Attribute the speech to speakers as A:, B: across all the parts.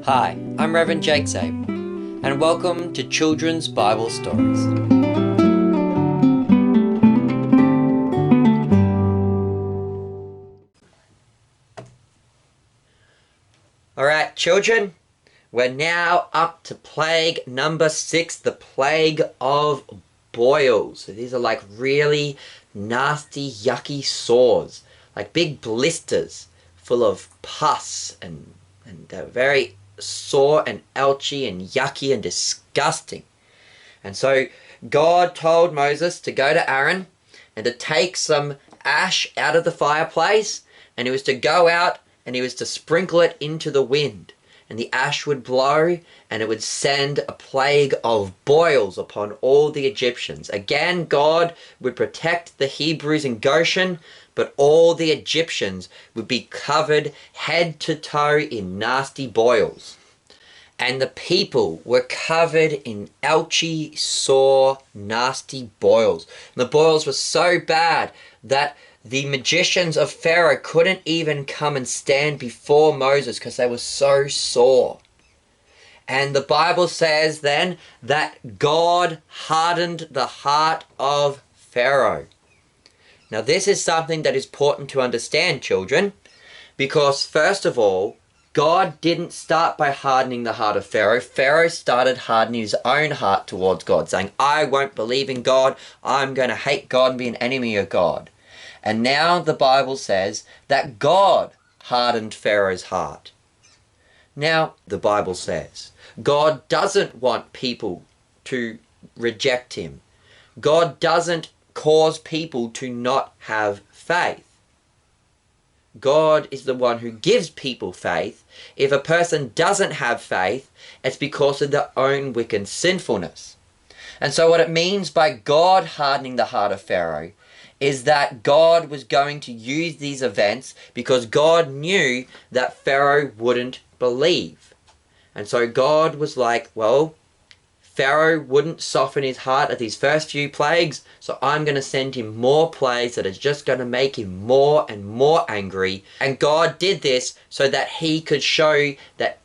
A: Hi, I'm Reverend Jake Zabel, and welcome to Children's Bible Stories. Alright, children, we're now up to plague number 6, the plague of boils. So these are like really nasty, yucky sores, like big blisters full of pus, and they're very sore and ouchy and yucky and disgusting. And so God told Moses to go to Aaron and to take some ash out of the fireplace, and he was to go out and he was to sprinkle it into the wind, and the ash would blow and it would send a plague of boils upon all the Egyptians. Again, God would protect the Hebrews in Goshen, but all the Egyptians would be covered head to toe in nasty boils. And the people were covered in ouchy, sore, nasty boils. And the boils were so bad that the magicians of Pharaoh couldn't even come and stand before Moses because they were so sore. And the Bible says then that God hardened the heart of Pharaoh. Now this is something that is important to understand, children, because first of all, God didn't start by hardening the heart of Pharaoh. Pharaoh started hardening his own heart towards God, saying, I won't believe in God, I'm going to hate God and be an enemy of God. And now the Bible says that God hardened Pharaoh's heart. Now, the Bible says, God doesn't want people to reject him. God doesn't cause people to not have faith. God is the one who gives people faith. If a person doesn't have faith, it's because of their own wicked sinfulness. And so what it means by God hardening the heart of Pharaoh is that God was going to use these events because God knew that Pharaoh wouldn't believe. And so God was like, well, Pharaoh wouldn't soften his heart at these first few plagues, so I'm going to send him more plagues that is just going to make him more and more angry. And God did this so that he could show that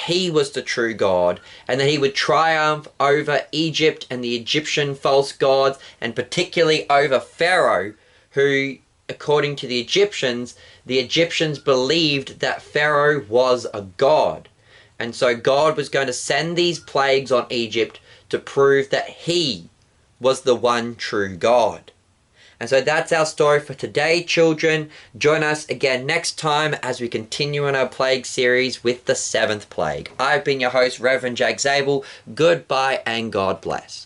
A: he was the true God, and that he would triumph over Egypt and the Egyptian false gods, and particularly over Pharaoh, who, according to the Egyptians believed that Pharaoh was a god. And so God was going to send these plagues on Egypt to prove that he was the one true God. And so that's our story for today, children. Join us again next time as we continue on our plague series with the 7th plague. I've been your host, Reverend Jake Zabel. Goodbye and God bless.